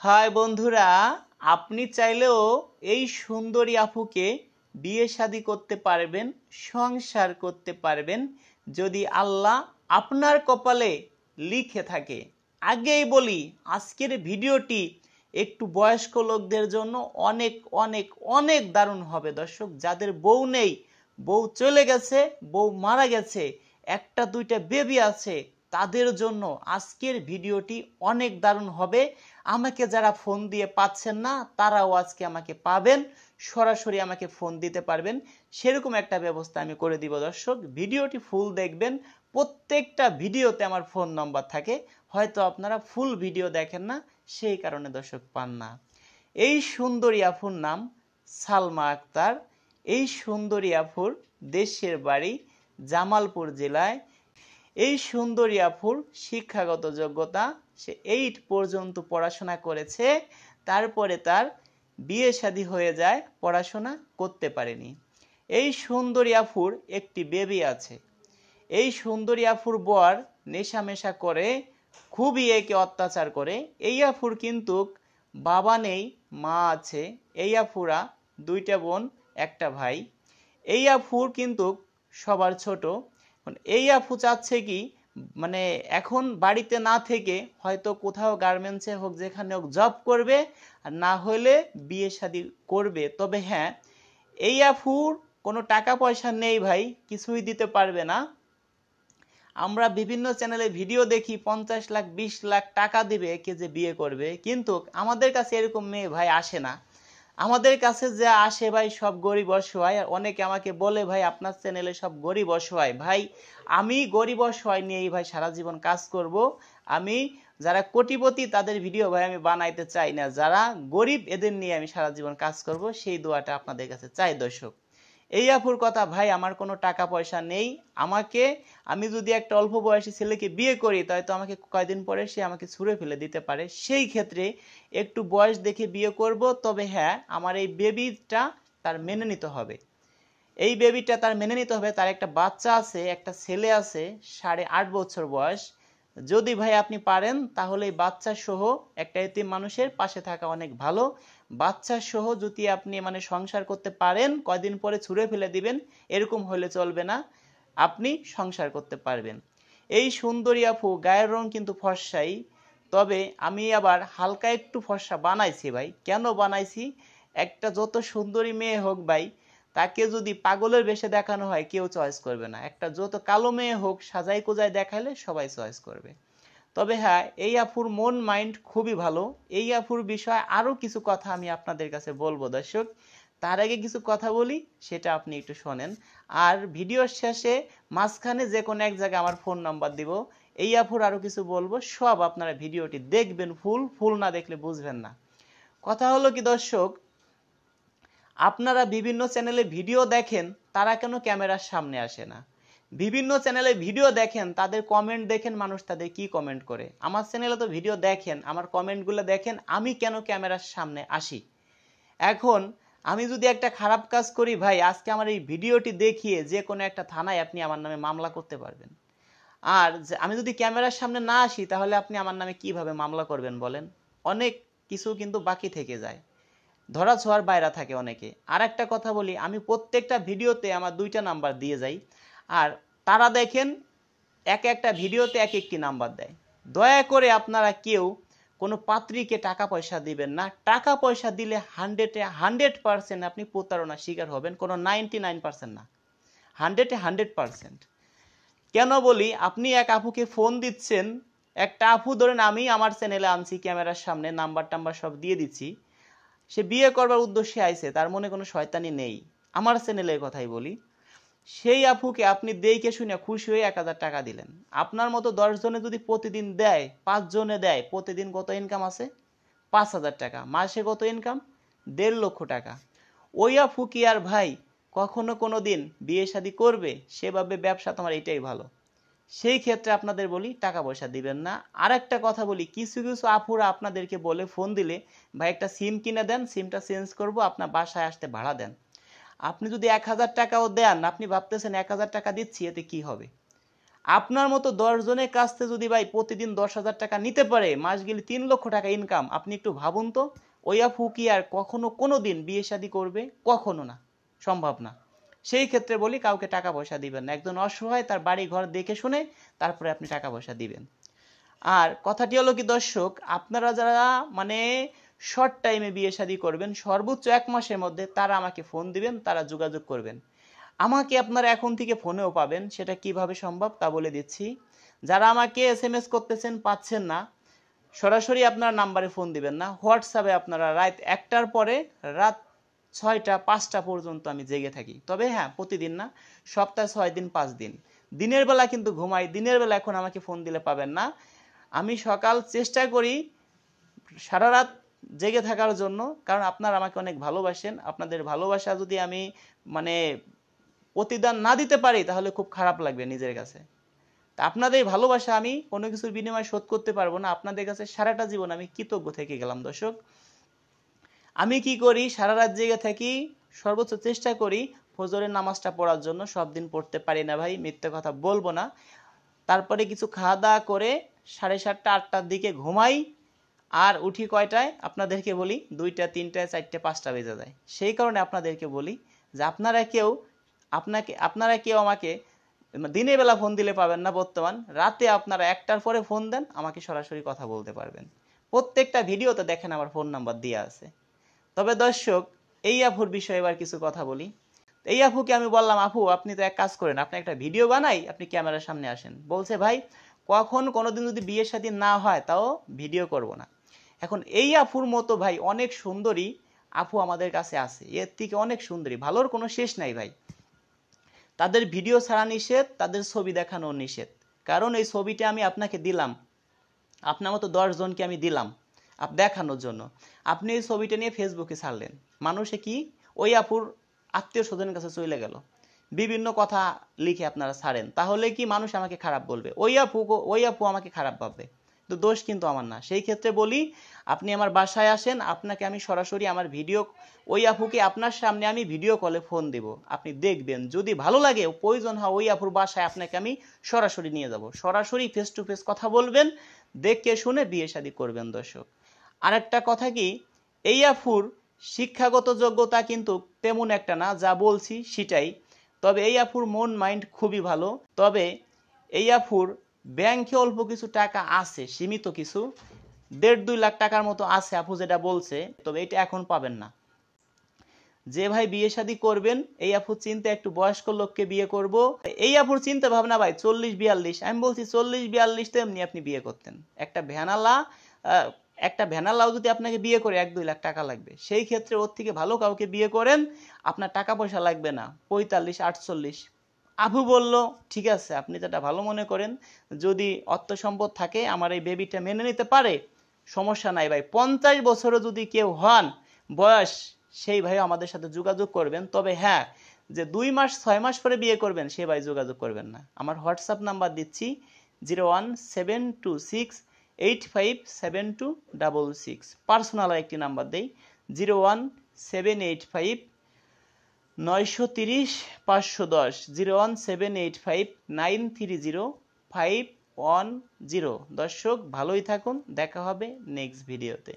High বন্ধুরা, আপনি চাইলেও এই সুন্দরী আপুকে বিয়ে শাদী করতে পারবেন, সংসার করতে পারবেন যদি আল্লাহ আপনার কপালে লিখে থাকে। আগেই বলি, আজকের ভিডিওটি একটু বয়স্ক লোকদের জন্য অনেক অনেক অনেক দারুণ হবে দর্শক। যাদের বউ নেই, বউ চলে গেছে, বউ মারা গেছে, একটা দুইটা বেবি আছে, তাদের জন্য আজকের ভিডিওটি অনেক দারুণ হবে। আমাকে যারা ফোন দিয়ে পাচ্ছেন না, তারাও আজকে আমাকে পাবেন, সরাসরি আমাকে ফোন দিতে পারবেন, সেরকম একটা ব্যবস্থা আমি করে দিব দর্শক। ভিডিওটি ফুল দেখবেন, প্রত্যেকটা ভিডিওতে আমার ফোন নম্বর থাকে, হয়তো আপনারা ফুল ভিডিও দেখেন না, সেই কারণে দর্শক পান না। এই সুন্দরী আফুর নাম সালমা আক্তার। এই সুন্দরী আফুর দেশের বাড়ি জামালপুর জেলায়। এই সুন্দরী আফুর শিক্ষাগত যোগ্যতা, সে 8 পর্যন্ত পড়াশোনা করেছে, তারপরে তার বিয়ে শাদী হয়ে যায়, পড়াশোনা করতে পারেনি। এই সুন্দরী আফুর একটি বেবি আছে। এই সুন্দরী আফুর বর নেশামেশা করে, খুবই একে অত্যাচার করে। এই আফুর কিন্তু বাবা নেই, মা আছে। এই আফুরা 2টা বোন, একটা ভাই। এই আফুর কিন্তু সবার ছোট। এই আপু চাচ্ছে কি, মানে এখন বাড়িতে না থেকে হয়তো কোথাও গার্মেন্টসে হোক, যেখানে হোক জব করবে, আর না হলে বিয়ে শাদী করবে। তবে হ্যাঁ, এই আফুর কোনো টাকা পয়সা নেই ভাই, কিছুই দিতে পারবে না। আমরা বিভিন্ন চ্যানেলে ভিডিও দেখি 50 লাখ 20 লাখ টাকা দিবে কে যে বিয়ে করবে, কিন্তু আমাদের কাছে এরকম মেয়ে ভাই আসে না। আমাদের কাছে যা আসে ভাই সব গরিব অসহায়। আর অনেকে আমাকে বলে, ভাই আপনার চ্যানেলে সব গরিব অসহায়। ভাই আমি গরিব অসহায় নিয়েই ভাই সারা জীবন কাজ করব। আমি যারা কোটিপতি তাদের ভিডিও ভাই আমি বানাইতে চাই না, যারা গরিব এদের নিয়ে আমি সারা জীবন কাজ করব, সেই দোয়াটা আপনাদের কাছে চাই দর্শক। এই আপুর কথা, ভাই আমার কোনো টাকা পয়সা নেই, আমি যদি একটা অল্প বয়সী ছেলেকে বিয়ে করি, তাই তো আমাকে কয়দিন পরে সে আমাকে ছুঁড়ে ফেলে দিতে পারে। সেই ক্ষেত্রে একটু বয়স দেখে বিয়ে করব। তবে হ্যাঁ, আমার এই বেবিটা তার মেনে নিতে হবে। এই বেবিটা তার মেনে নিতে হবে। তার একটা বাচ্চা আছে, একটা ছেলে আছে, 8.5 বছর বয়স। যদি ভাই আপনি পারেন, তাহলে এই বাচ্চা সহ একটা এতিম মানুষের পাশে থাকা অনেক ভালো। বাচ্চা সহ যদি আপনি সংসার করতে পারেন, কয়দিন পরে ছুঁড়ে ফেলে দিবেন, এরকম হলে চলবে না। আপনি সংসার করতে পারবেন। এই সুন্দরী আপু গায়ের রং কিন্তু ফর্সাই, তবে আমি আবার হালকা একটু ফর্সা বানাইছি ভাই। কেন বানাইছি? একটা যত সুন্দরী মেয়ে হোক ভাই, তাকে যদি পাগলের বেশে দেখানো হয় কেউ চয়েস করবে না। একটা যত কালো মেয়ে হোক, সাজাই কোজাই দেখাইলে সবাই চয়েস করবে। তবে হ্যাঁ, এই আফুর মন মাইন্ড খুবই ভালো। এই আফুর বিষয়ে আরো কিছু কথা আমি আপনাদের কাছে বলবো দর্শক। তার আগে কিছু কথা বলি, সেটা আপনি একটু শোনেন। আর ভিডিওর শেষে মাঝখানে যে কোনো এক জায়গায় আমার ফোন নাম্বার দিব। এই আফুর আরো কিছু বলবো, সব আপনারা ভিডিওটি দেখবেন, ফুল না দেখলে বুঝবেন না। কথা হলো কি দর্শক, আপনারা বিভিন্ন চ্যানেলে ভিডিও দেখেন, তারা কেন ক্যামেরার সামনে আসে না? বিভিন্ন চ্যানেলে ভিডিও দেখেন, তাদের কমেন্ট দেখেন, মানুষ তাদের কি কমেন্ট করে। আমার চ্যানেলে তো ভিডিও দেখেন, আমার কমেন্টগুলো দেখেন, আমি কেন ক্যামেরার সামনে আসি? এখন আমি যদি একটা খারাপ কাজ করি ভাই, আজকে আমার এই ভিডিওটি দেখিয়ে যে কোনো একটা থানায় আপনি আমার নামে মামলা করতে পারবেন। আর আমি যদি ক্যামেরার সামনে না আসি, তাহলে আপনি আমার নামে কিভাবে মামলা করবেন বলেন? অনেক কিছু কিন্তু বাকি থেকে যায়, ধরা ছোঁয়ার বাইরে থাকে অনেকে। আর একটা কথা বলি, আমি প্রত্যেকটা ভিডিওতে আমার 2টা নাম্বার দিয়ে যাই, আর তারা দেখেন এক একটা ভিডিওতে এক একটি নাম্বার দেয়। দয়া করে আপনারা কেউ কোনো পাত্রীকে টাকা পয়সা দিবেন না। টাকা পয়সা দিলে 100% আপনি প্রতারণার শিকার হবেন, কোনো 99% না, 100% কেন বলি, আপনি এক আপুকে ফোন দিচ্ছেন, একটা আপু ধরেন আমি আমার চ্যানেলে আনছি, ক্যামেরার সামনে নাম্বার টাম্বার সব দিয়ে দিচ্ছি, সে বিয়ে করবার উদ্দেশ্যে আইছে, তার মনে কোনো শয়তানি নেই, আমার চ্যানেলের কথাই বলি। সেই আপুকে আপনি দেখে শুনে খুশি হয়ে 1000 টাকা দিলেন। আপনার মতো 10 জনে যদি প্রতিদিন দেয়, 5 জনে দেয়, প্রতিদিন কত ইনকাম আছে? 5000 টাকা। মাসে কত ইনকাম? 1.5 লক্ষ টাকা। ওই আপু কি আর ভাই কখনো কোনো দিন বিয়ে শাদী করবে? সেভাবে ব্যবসা তোমার এটাই ভালো। সেই ক্ষেত্রে আপনাদের বলি, টাকা পয়সা দিবেন না। আর একটা কথা বলি, কিছু কিছু আপুরা আপনাদেরকে বলে ফোন দিলে, ভাই একটা সিম কিনে দেন, সিমটা চেঞ্জ করব, আপনার বাসায় আসতে ভাড়া দেন। আপনি যদি 1000 টাকাও দেন, আপনি ভাবতেছেন 1000 টাকা দিচ্ছি, এতে কি হবে? আপনার মতো 10 জনের কাছ থেকে যদি ভাই প্রতিদিন 10,000 টাকা নিতে পারে, মাস গেলে 3 লক্ষ টাকা ইনকাম, আপনি একটু ভাবুন তো ওই আপু কি আর কখনো কোনো দিন বিয়ে শাদী করবে? কখনো না, সম্ভব না। সেই ক্ষেত্রে বলি কাউকে টাকা পয়সা দিবেন না, একজন অসহায় তার বাড়ি ঘর দেখে শুনে তারপরে আপনি টাকা পয়সা দিবেন। আর কথাটি হলো কি দর্শক, আপনারা যারা মানে শর্ট টাইমে বিয়ে শাদী করবেন, সর্বোচ্চ 1 মাসের মধ্যে, তারা আমাকে ফোন দিবেন, তারা যোগাযোগ করবেন। আমাকে আপনারা এখন থেকে ফোনেও পাবেন, সেটা কিভাবে সম্ভব তা বলে দিচ্ছি। যারা আমাকে SMS করতেছেন পাচ্ছেন না, সরাসরি আপনার নাম্বারে ফোন দিবেন না, হোয়াটসঅ্যাপে আপনারা রাত 1টার পরে রাত 6টা 5টা পর্যন্ত আমি জেগে থাকি। তবে হ্যাঁ, প্রতিদিন না, সপ্তাহে 6 দিন 5 দিন। দিনের বেলা কিন্তু ঘুমাই, দিনের বেলা এখন আমাকে ফোন দিলে পাবেন না। আমি সকাল চেষ্টা করি সারা রাত জেগে থাকার জন্য, কারণ আপনারা আমাকে অনেক ভালোবাসেন। আপনাদের ভালোবাসা যদি আমি মানে প্রতিদান না দিতে পারি তাহলে খুব খারাপ লাগবে নিজের কাছে। তা আপনাদের ভালোবাসা আমি কোনো কিছুর বিনিময়ে শোধ করতে পারবো না, আপনাদের কাছে সারাটা জীবন আমি কৃতজ্ঞ থেকে গেলাম দর্শক। আমি কি করি, সারা রাত জেগে থাকি, সর্বোচ্চ চেষ্টা করি ফজরের নামাজটা পড়ার জন্য। সব দিন পড়তে পারি না ভাই, মিথ্যে কথা বলবো না। তারপরে কিছু খাওয়া দাওয়া করে 7:30 8টার দিকে ঘুমাই। আর উঠি কয়টায় আপনাদেরকে বলি, 2টা 3টা 4টে 5টা বেজে যায়। সেই কারণে আপনাদেরকে বলি যে আপনারা কেউ আমাকে দিনের বেলা ফোন দিলে পাবেন না, বর্তমান রাতে আপনারা 1টার পরে ফোন দেন, আমাকে সরাসরি কথা বলতে পারবেন। প্রত্যেকটা ভিডিওতে দেখেন আমার ফোন নাম্বার দেওয়া আছে। তবে দর্শক, এই আপুর বিষয়ে এবার কিছু কথা বলি। এই আপুকে আমি বললাম, আপু আপনি তো এক কাজ করেন, আপনি একটা ভিডিও বানাই, আপনি ক্যামেরার সামনে আসেন। বলছে ভাই কোনোদিন যদি বিয়ে শাদী না হয় তাও ভিডিও করব না। এখন এই আপুর মতো ভাই অনেক সুন্দরী আপু আমাদের কাছে আছে, এর থেকে অনেক সুন্দরী, ভালোর কোনো শেষ নাই ভাই। তাদের ভিডিও ছাড়া নিষেধ, তাদের ছবি দেখানো নিষেধ। কারণ এই ছবিটা আমি আপনাকে দিলাম, আপনার মতো 10 জনকে আমি দিলাম দেখানোর জন্য। আপনি এই ছবিটা নিয়ে ফেসবুকে ছাড়লেন, মানুষে কি ওই আপুর আত্মীয় স্বজনের কাছে চলে গেল, বিভিন্ন কথা লিখে আপনারা ছাড়েন, তাহলে কি মানুষ আমাকে খারাপ বলবে? ওই আপু আমাকে খারাপ ভাববে, তো দোষ কিন্তু আমার না। সেই ক্ষেত্রে বলি, আপনি আমার বাসায় আসেন, আপনাকে আমি সরাসরি আমার ভিডিও, ওই আপুকে আপনার সামনে আমি ভিডিও কলে ফোন দেব, আপনি দেখবেন, যদি ভালো লাগে প্রয়োজন হয় ওই আপুর বাসায় আপনাকে আমি সরাসরি নিয়ে যাব, সরাসরি ফেস টু ফেস কথা বলবেন, দেখে শুনে বিয়ে শাদী করবেন দর্শক। আরেকটা কথা কি, এই আফুর শিক্ষাগত যোগ্যতা কিন্তু তেমন একটা না, যা বলছি সেটাই। তবে এই আফুর মন মাইন্ড খুবই ভালো। তবে এই আফুর ব্যাংকে অল্প কিছু টাকা আছে, সীমিত কিছু, 1.5-2 লাখ টাকার মতো আছে আপু যেটা বলছে। তবে এটা এখন পাবেন না। যে ভাই বিয়ে শাদী করবেন, এই আপুর চিন্তা একটু বয়স্ক লোককে বিয়ে করব, এই আপুর চিন্তা ভাবনা ভাই 40-42। আমি বলছি 40-42 তো এমনি আপনি বিয়ে করতেন। একটা ভ্যানালাও যদি আপনাকে বিয়ে করে 1-2 লাখ টাকা লাগবে। সেই ক্ষেত্রে ওর থেকে ভালো কাউকে বিয়ে করেন, আপনার টাকা পয়সা লাগবে না, 45-48। আপু বলল ঠিক আছে, আপনি যেটা ভালো মনে করেন, যদি অর্থ সম্পদ থাকে, আমার এই বেবিটা মেনে নিতে পারে, সমস্যা নাই ভাই। 50 বছরও যদি কেউ হন বয়স, সেই ভাই আমাদের সাথে যোগাযোগ করবেন। তবে হ্যাঁ, যে 2 মাস 6 মাস পরে বিয়ে করবেন সে ভাই যোগাযোগ করবেন না। আমার হোয়াটসঅ্যাপ নাম্বার দিচ্ছি 01726857266। পার্সোনাল একটি নাম্বার দেই, 01785930510, 01785930510। দর্শক ভালোই থাকুন, দেখা হবে নেক্সট ভিডিওতে।